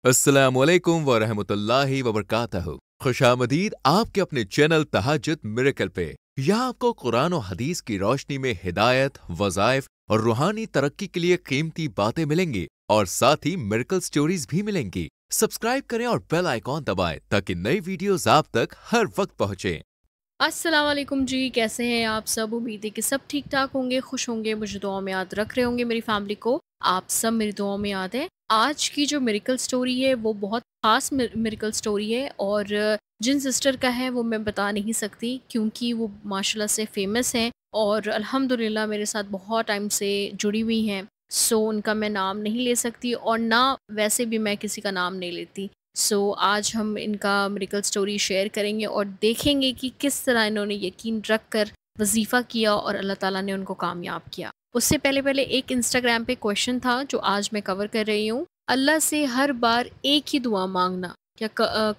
अस्सलामुअलैकुम वरहमतुल्लाहि वबरकातहू। खुशामदीद आपके अपने चैनल तहज्जुद मिरेकल पे। यहाँ आपको कुरान और हदीस की रोशनी में हिदायत, वज़ाइफ और रूहानी तरक्की के लिए कीमती बातें मिलेंगी और साथ ही मिरेकल स्टोरीज भी मिलेंगी। सब्सक्राइब करें और बेल आइकॉन दबाएं ताकि नई वीडियोस आप तक हर वक्त पहुँचे। अस्सलाम वालेकुम जी, कैसे हैं आप सब? उम्मीद है कि सब ठीक ठाक होंगे, खुश होंगे, मुझे दुआओं में याद रख रहे होंगे। मेरी फैमिली को आप सब मेरी दुआओं में याद है। आज की जो मिरेकल स्टोरी है वो बहुत ख़ास मिरेकल स्टोरी है और जिन सिस्टर का है वो मैं बता नहीं सकती क्योंकि वो माशाल्लाह से फ़ेमस हैं और अल्हम्दुलिल्लाह मेरे साथ बहुत टाइम से जुड़ी हुई हैं। सो उनका मैं नाम नहीं ले सकती और ना वैसे भी मैं किसी का नाम नहीं लेती। आज हम इनका मिरेकल स्टोरी शेयर करेंगे और देखेंगे कि किस तरह इन्होंने यकीन रख कर वजीफ़ा किया और अल्लाह ताला ने उनको कामयाब किया। उससे पहले पहले एक इंस्टाग्राम पे क्वेश्चन था जो आज मैं कवर कर रही हूँ। अल्लाह से हर बार एक ही दुआ मांगना क्या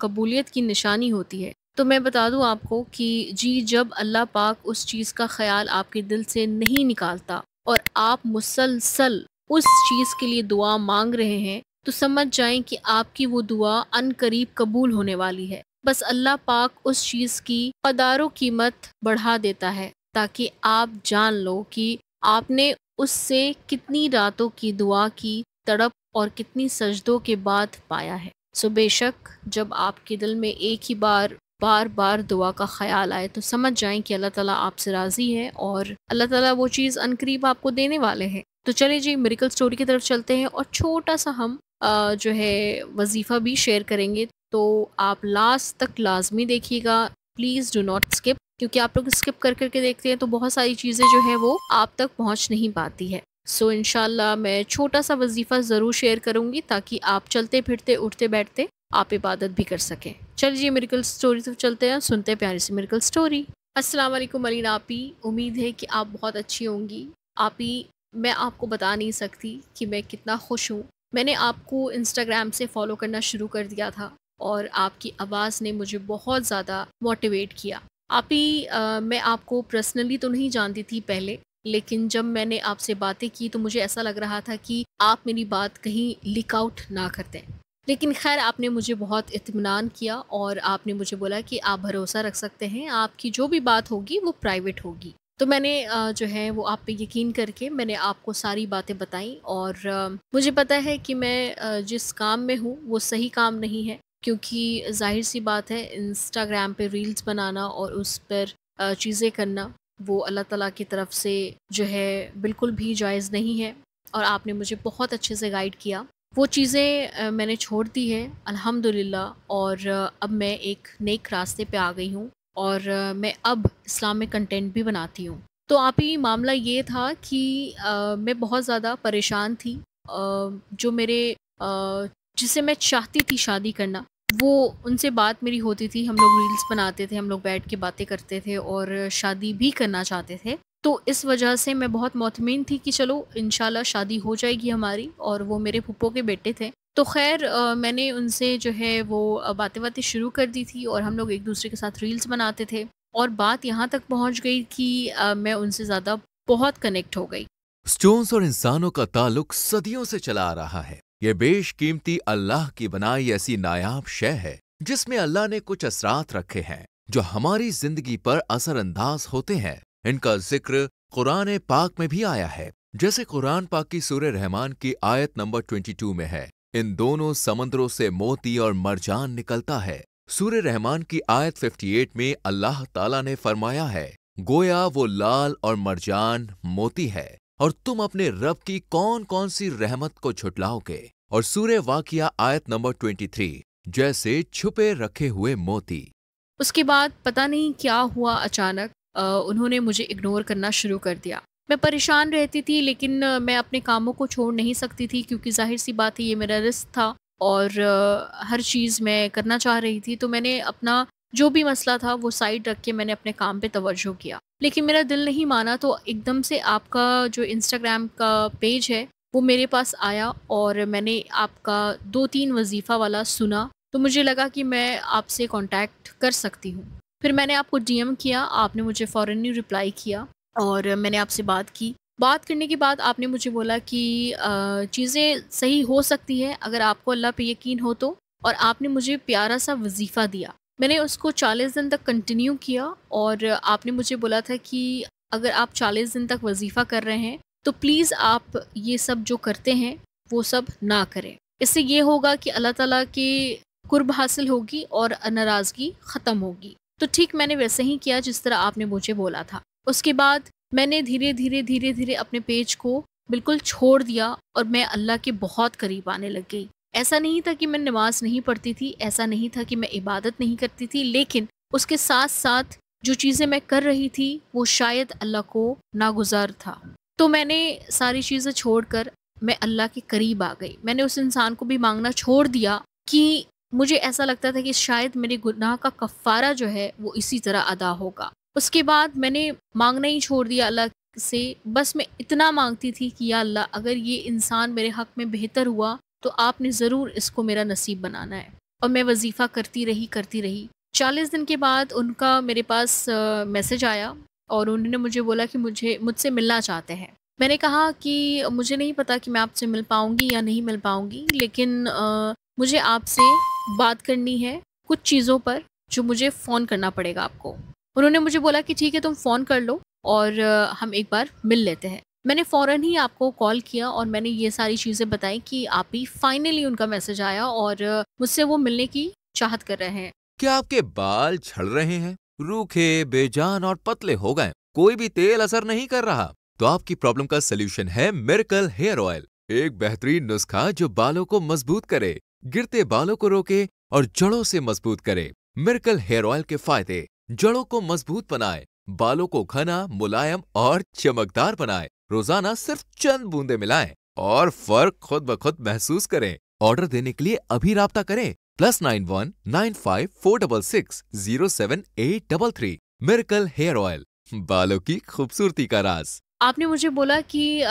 कबूलियत की निशानी होती है? तो मैं बता दूँ आपको कि जी, जब अल्लाह पाक उस चीज़ का ख्याल आपके दिल से नहीं निकालता और आप मुसलसल उस चीज़ के लिए दुआ मांग रहे हैं, तो समझ जाएं कि आपकी वो दुआ अनकरीब कबूल होने वाली है। बस अल्लाह पाक उस चीज़ की कदारो कीमत बढ़ा देता है ताकि आप जान लो कि आपने उससे कितनी रातों की दुआ की तड़प और कितनी सजदों के बाद पाया है। बेशक जब आपके दिल में एक ही बार बार बार दुआ का ख्याल आए तो समझ जाएं कि अल्लाह ताला आपसे राज़ी है और अल्लाह ताला वो चीज़ अनकरीब आपको देने वाले हैं। तो चलिए जी, मिरेकल स्टोरी की तरफ चलते हैं और छोटा सा हम जो है वजीफ़ा भी शेयर करेंगे। तो आप लास्ट तक लाजमी देखिएगा, प्लीज़ डू नॉट स्किप, क्योंकि आप लोग स्किप कर करके देखते हैं तो बहुत सारी चीज़ें जो है वो आप तक पहुंच नहीं पाती है। इंशाल्लाह मैं छोटा सा वजीफ़ा ज़रूर शेयर करूंगी ताकि आप चलते फिरते उठते बैठते आप इबादत भी कर सकें। चलिए मिरेकल स्टोरी तो चलते हैं, सुनते हैं प्यारी सी मिरेकल स्टोरी। अस्सलाम वालेकुम अलीना आपी, उम्मीद है कि आप बहुत अच्छी होंगी। आपी, मैं आपको बता नहीं सकती कि मैं कितना खुश हूँ। मैंने आपको इंस्टाग्राम से फ़ॉलो करना शुरू कर दिया था और आपकी आवाज़ ने मुझे बहुत ज़्यादा मोटिवेट किया। आप ही मैं आपको पर्सनली तो नहीं जानती थी पहले, लेकिन जब मैंने आपसे बातें की तो मुझे ऐसा लग रहा था कि आप मेरी बात कहीं लीक आउट ना कर दें। लेकिन ख़ैर आपने मुझे बहुत इत्मीनान किया और आपने मुझे बोला कि आप भरोसा रख सकते हैं, आपकी जो भी बात होगी वो प्राइवेट होगी। तो मैंने जो है वो आप पे यकीन करके मैंने आपको सारी बातें बताई और मुझे पता है कि मैं जिस काम में हूँ वो सही काम नहीं है, क्योंकि ज़ाहिर सी बात है इंस्टाग्राम पे रील्स बनाना और उस पर चीज़ें करना वो अल्लाह ताला की तरफ से जो है बिल्कुल भी जायज़ नहीं है और आपने मुझे बहुत अच्छे से गाइड किया। वो चीज़ें मैंने छोड़ दी है अल्हम्दुलिल्लाह और अब मैं एक नेक रास्ते पे आ गई हूँ और मैं अब इस्लामिक कंटेंट भी बनाती हूँ। तो आप ही मामला ये था कि मैं बहुत ज़्यादा परेशान थी। जो मेरे जिसे मैं चाहती थी शादी करना, वो उनसे बात मेरी होती थी, हम लोग रील्स बनाते थे, हम लोग बैठ के बातें करते थे और शादी भी करना चाहते थे। तो इस वजह से मैं बहुत मुतमिन थी कि चलो इंशाल्लाह शादी हो जाएगी हमारी, और वो मेरे फूफो के बेटे थे। तो ख़ैर मैंने उनसे जो है वो बातें-वातें शुरू कर दी थी और हम लोग एक-दूसरे के साथ रील्स बनाते थे और बात यहाँ तक पहुँच गई कि मैं उनसे ज़्यादा बहुत कनेक्ट हो गई। स्टोन्स और इंसानों का ताल्लुक सदियों से चला आ रहा है। ये बेशकीमती अल्लाह की बनाई ऐसी नायाब शय है जिसमें अल्लाह ने कुछ असरात रखे हैं जो हमारी जिंदगी पर असरअंदाज होते हैं। इनका जिक्र कुरान पाक में भी आया है, जैसे कुरान पाक की सूरह रहमान की आयत नंबर 22 में है, इन दोनों समंदरों से मोती और मरजान निकलता है। सूरह रहमान की आयत 58 में अल्लाह ताला ने फरमाया है, गोया वो लाल और मरजान मोती है और तुम अपने रब की कौन कौन सी रहमत को छुटलाओगे। और सूरह वाकिया आयत नंबर 23, जैसे छुपे रखे हुए मोती। उसके बाद पता नहीं क्या हुआ, अचानक उन्होंने मुझे इग्नोर करना शुरू कर दिया। मैं परेशान रहती थी लेकिन मैं अपने कामों को छोड़ नहीं सकती थी क्योंकि ज़ाहिर-सी बात है ये मेरा रिस्क था और हर चीज़ मैं करना चाह रही थी। तो मैंने अपना जो भी मसला था वो साइड रख के मैंने अपने काम पे तवज्जो किया। लेकिन मेरा दिल नहीं माना, तो एकदम से आपका जो इंस्टाग्राम का पेज है वो मेरे पास आया और मैंने आपका 2-3 वज़ीफ़ा वाला सुना, तो मुझे लगा कि मैं आपसे कॉन्टैक्ट कर सकती हूँ। फिर मैंने आपको डीएम किया, आपने मुझे फ़ौरन ही रिप्लाई किया और मैंने आपसे बात की। बात करने के बाद आपने मुझे बोला कि चीज़ें सही हो सकती है अगर आपको अल्लाह पे यकीन हो तो, और आपने मुझे प्यारा-सा वज़ीफ़ा दिया। मैंने उसको 40 दिन तक कंटिन्यू किया और आपने मुझे बोला था कि अगर आप 40 दिन तक वज़ीफ़ा कर रहे हैं, तो प्लीज़ आप ये सब जो करते हैं, वो सब ना करें। इससे ये होगा कि अल्लाह ताला के कुर्ब हासिल होगी और नाराज़गी ख़त्म होगी। तो ठीक मैंने वैसे ही किया जिस तरह आपने मुझे बोला था। उसके बाद मैंने धीरे-धीरे अपने पेज को बिल्कुल छोड़ दिया और मैं अल्लाह के बहुत करीब आने लग गई। ऐसा नहीं था कि मैं नमाज़ नहीं पढ़ती थी, ऐसा नहीं था कि मैं इबादत नहीं करती थी, लेकिन उसके साथ-साथ जो चीज़ें मैं कर रही थी, वो शायद अल्लाह को नागुज़ार था। तो मैंने सारी चीज़ें छोड़कर मैं अल्लाह के करीब आ गई। मैंने उस इंसान को भी माँगना छोड़ दिया कि मुझे ऐसा लगता था कि शायद मेरे गुनाह का कफ़ारा जो है वो इसी तरह अदा होगा। उसके बाद मैंने माँगना ही छोड़ दिया अल्लाह से, बस मैं इतना माँगती थी कि या अल्लाह अगर ये इंसान मेरे हक़ में बेहतर हुआ तो आपने ज़रूर इसको मेरा नसीब बनाना है। और मैं वज़ीफ़ा करती रही। 40 दिन के बाद उनका मेरे पास मैसेज आया और उन्होंने मुझे बोला कि मुझसे मिलना चाहते हैं। मैंने कहा कि मुझे नहीं पता कि मैं आपसे मिल पाऊँगी या नहीं मिल पाऊँगी, लेकिन मुझे आपसे बात करनी है कुछ चीज़ों पर, जो मुझे फ़ोन करना पड़ेगा आपको। उन्होंने मुझे बोला कि ठीक है तुम फ़ोन कर लो और हम एक बार मिल लेते हैं। मैंने फ़ौरन ही आपको कॉल किया और मैंने ये सारी चीज़ें बताई कि आप ही फाइनली उनका मैसेज आया और मुझसे वो मिलने की चाहत कर रहे हैं। क्या आपके बाल झड़ रहे हैं, रूखे, बेजान और पतले हो गए, कोई भी तेल असर नहीं कर रहा? तो आपकी प्रॉब्लम का सलूशन है मिरेकल हेयर ऑयल, एक बेहतरीन नुस्खा जो बालों को मजबूत करे, गिरते बालों को रोके और जड़ों से मजबूत करे। मिरेकल हेयर ऑयल के फायदे: जड़ों को मजबूत बनाए, बालों को घना, मुलायम और चमकदार बनाए। रोजाना सिर्फ चंद बूंदे मिलाएं और फर्क खुद ब खुद महसूस करें। ऑर्डर देने के लिए अभी राब्ता करें +919546607833। मिरेकल हेयर ऑयल, बालों की खूबसूरती का राज। आपने मुझे बोला कि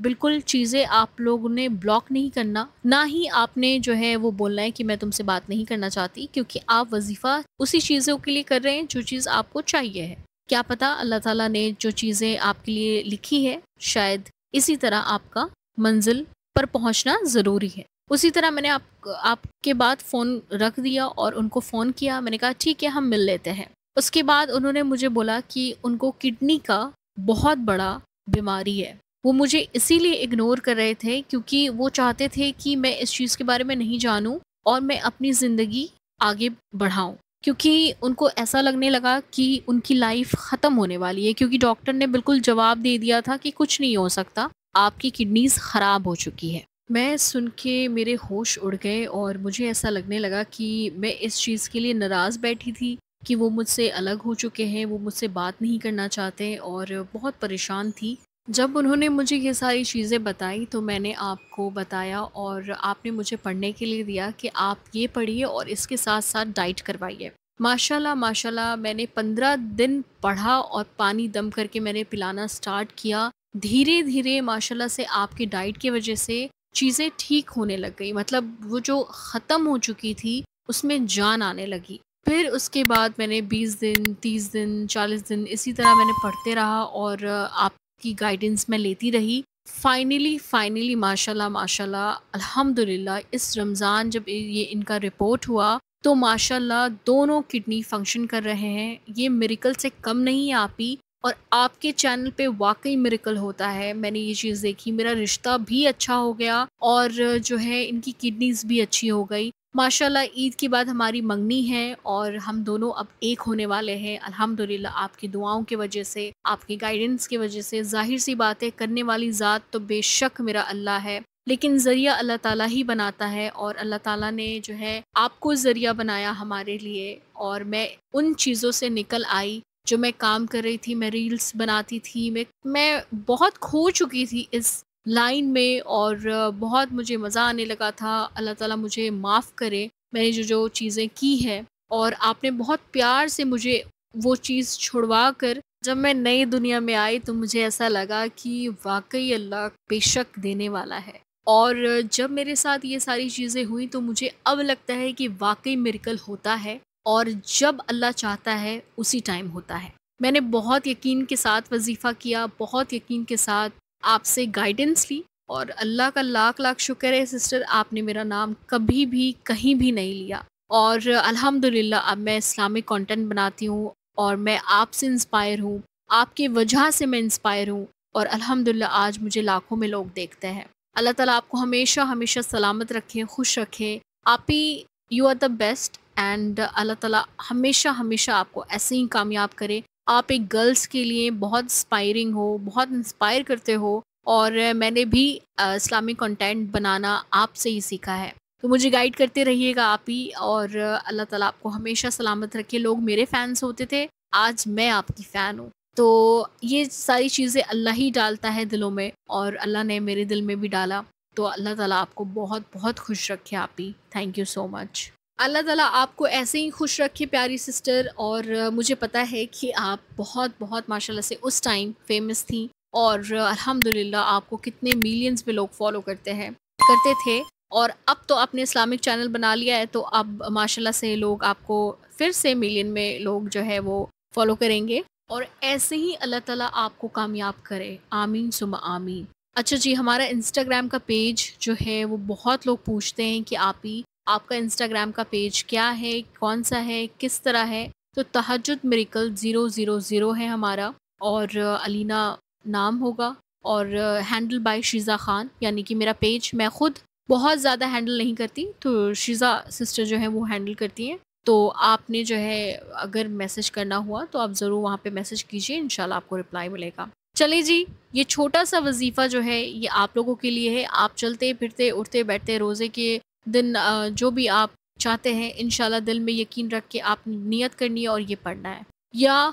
बिल्कुल चीज़ें आप लोगों ने ब्लॉक नहीं करना, ना ही आपने जो है वो बोलना है कि मैं तुमसे बात नहीं करना चाहती, क्योंकि आप वज़ीफ़ा उसी चीज़ों के लिए कर रहे हैं जो चीज़ आपको चाहिए है। क्या पता अल्लाह ताला ने जो चीज़ें आपके लिए लिखी है, शायद इसी तरह आपका मंज़िल पर पहुँचना ज़रूरी है। उसी तरह मैंने आपके बाद फ़ोन रख दिया और उनको फ़ोन किया। मैंने कहा ठीक है हम मिल लेते हैं। उसके बाद उन्होंने मुझे बोला कि उनको किडनी का बहुत बड़ा बीमारी है। वो मुझे इसीलिए इग्नोर कर रहे थे क्योंकि वो चाहते थे कि मैं इस चीज़ के बारे में नहीं जानूँ और मैं अपनी ज़िंदगी आगे बढ़ाऊँ। क्योंकि उनको ऐसा लगने लगा कि उनकी लाइफ़ ख़त्म होने वाली है, क्योंकि डॉक्टर ने बिल्कुल जवाब दे दिया था कि कुछ नहीं हो सकता, आपकी किडनीज़ ख़राब हो चुकी है। मैं सुन के मेरे होश उड़ गए और मुझे ऐसा लगने लगा कि मैं इस चीज़ के लिए नाराज़ बैठी थी कि वो मुझसे अलग हो चुके हैं, वो मुझसे बात नहीं करना चाहते और बहुत परेशान थी। जब उन्होंने मुझे ये सारी चीज़ें बताई तो मैंने आपको बताया और आपने मुझे पढ़ने के लिए दिया कि आप ये पढ़िए और इसके साथ-साथ डाइट करवाइए। माशाल्लाह, माशाल्लाह मैंने 15 दिन पढ़ा और पानी दम करके मैंने पिलाना स्टार्ट किया। धीरे-धीरे माशाल्लाह से आपकी डाइट की वज़ह से चीज़ें ठीक होने लग गई। मतलब वो जो ख़त्म हो चुकी थी, उसमें जान आने लगी। फिर उसके बाद मैंने 20 दिन, 30 दिन, 40 दिन इसी तरह मैंने पढ़ते रहा और आपकी गाइडेंस मैं लेती रही। फाइनली माशाल्लाह माशाल्लाह अल्हम्दुलिल्लाह इस रमज़ान जब ये इनका रिपोर्ट हुआ तो माशाल्लाह दोनों किडनी फ़ंक्शन कर रहे हैं। ये मिरेकल से कम नहीं है आप ही, और आपके चैनल पे वाक़ई मिरेकल होता है। मैंने ये चीज़ देखी, मेरा रिश्ता भी अच्छा हो गया और जो है इनकी किडनीज़ भी अच्छी हो गई। माशाल्लाह ईद के बाद हमारी मंगनी है और हम दोनों अब एक होने वाले हैं अल्हम्दुलिल्लाह, आपकी दुआओं की वजह से, आपकी गाइडेंस की वजह से। ज़ाहिर-सी बात है, करने वाली ज़ात तो बेशक मेरा अल्लाह है, लेकिन ज़रिया अल्लाह ताला ही बनाता है और अल्लाह ताला ने जो है आपको ज़रिया बनाया हमारे लिए। और मैं उन चीज़ों से निकल आई जो मैं काम कर रही थी, मैं रील्स बनाती थी, मैं बहुत खो चुकी थी इस लाइन में और बहुत मुझे मज़ा आने लगा था। अल्लाह ताला मुझे माफ़ करे मैंने जो चीज़ें की हैं, और आपने बहुत प्यार से मुझे वो चीज़ छुड़वा कर जब मैं नई दुनिया में आई तो मुझे ऐसा लगा कि वाक़ई अल्लाह बेशक देने वाला है। और जब मेरे साथ ये सारी चीज़ें हुई तो मुझे अब लगता है कि वाक़ई मिरेकल होता है और जब अल्लाह चाहता है उसी टाइम होता है। मैंने बहुत यकीन के साथ वज़ीफ़ा किया, बहुत यकीन के साथ आपसे गाइडेंस ली और अल्लाह का लाख लाख शुक्र है सिस्टर, आपने मेरा नाम कभी भी कहीं भी नहीं लिया। और अल्हम्दुलिल्लाह अब मैं इस्लामिक कंटेंट बनाती हूँ और मैं आपसे इंस्पायर हूँ, आपकी वजह से मैं इंस्पायर हूँ और अल्हम्दुलिल्लाह आज मुझे लाखों में लोग देखते हैं। अल्लाह ताला आपको हमेशा हमेशा सलामत रखे, खुश रखे। आप ही you are the best and Allah ताला हमेशा हमेशा आपको ऐसे ही कामयाब करे। आप एक गर्ल्स के लिए बहुत इंस्पायरिंग हो, बहुत इंस्पायर करते हो और मैंने भी इस्लामिक कंटेंट बनाना आपसे ही सीखा है। तो मुझे गाइड करते रहिएगा आप ही और अल्लाह ताला आपको हमेशा सलामत रखे। लोग मेरे फैन्स होते थे, आज मैं आपकी फ़ैन हूँ। तो ये सारी चीज़ें अल्लाह ही डालता है दिलों में और अल्लाह ने मेरे दिल में भी डाला। तो अल्लाह ताला आपको बहुत बहुत खुश रखे आप ही। Thank you so much. Allah ताला आपको ऐसे ही खुश रखे प्यारी सिस्टर। और मुझे पता है कि आप बहुत बहुत माशाल्लाह से उस टाइम फेमस थी और अल्हम्दुलिल्लाह आपको कितने मिलियंस में लोग फॉलो करते थे और अब तो आपने इस्लामिक चैनल बना लिया है, तो अब माशाल्लाह से लोग आपको फिर से मिलियन में लोग जो है वो फॉलो करेंगे और ऐसे ही अल्लाह ताला आपको कामयाब करे। आमीन सुम्मा आमीन। अच्छा जी, हमारा इंस्टाग्राम का पेज जो है वो बहुत लोग पूछते हैं कि आप ही आपका इंस्टाग्राम का पेज क्या है, कौन सा है, किस तरह है? तो तहज्जुद मिरेकल 000 है हमारा और अलीना नाम होगा और हैंडल बाय शीज़ा ख़ान, यानी कि मेरा पेज मैं खुद बहुत ज़्यादा हैंडल नहीं करती, तो शीज़ा सिस्टर जो हैं वो हैंडल करती हैं। तो आपने जो है अगर मैसेज करना हुआ तो आप ज़रूर वहाँ पे मैसेज कीजिए, इंशाल्लाह आपको रिप्लाई मिलेगा। चलिए जी, ये छोटा-सा वज़ीफ़ा जो है ये आप लोगों के लिए है। आप चलते-फिरते, उठते-बैठते रोज़े के दिन जो भी आप चाहते हैं इंशाल्लाह दिल में यकीन रख के आप नियत करनी है और ये पढ़ना है। या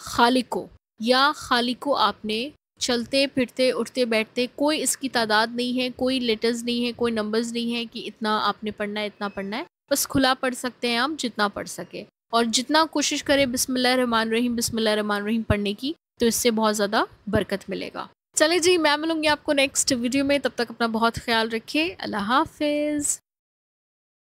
खालिको आपने चलते-फिरते, उठते-बैठते कोई इसकी तादाद नहीं है, कोई लेटर्स नहीं है, कोई नंबर्स नहीं है कि इतना आपने पढ़ना है, इतना पढ़ना है। बस खुला पढ़ सकते हैं आप जितना पढ़ सकें और जितना कोशिश करें बिस्मिल्लाहिर्रहमानिर्रहीम पढ़ने की, तो इससे बहुत ज़्यादा बरकत मिलेगा। चलिए जी, मैं मिलूँगी आपको नेक्स्ट वीडियो में, तब तक अपना बहुत ख़्याल रखिए। अल्लाह हाफ़िज़।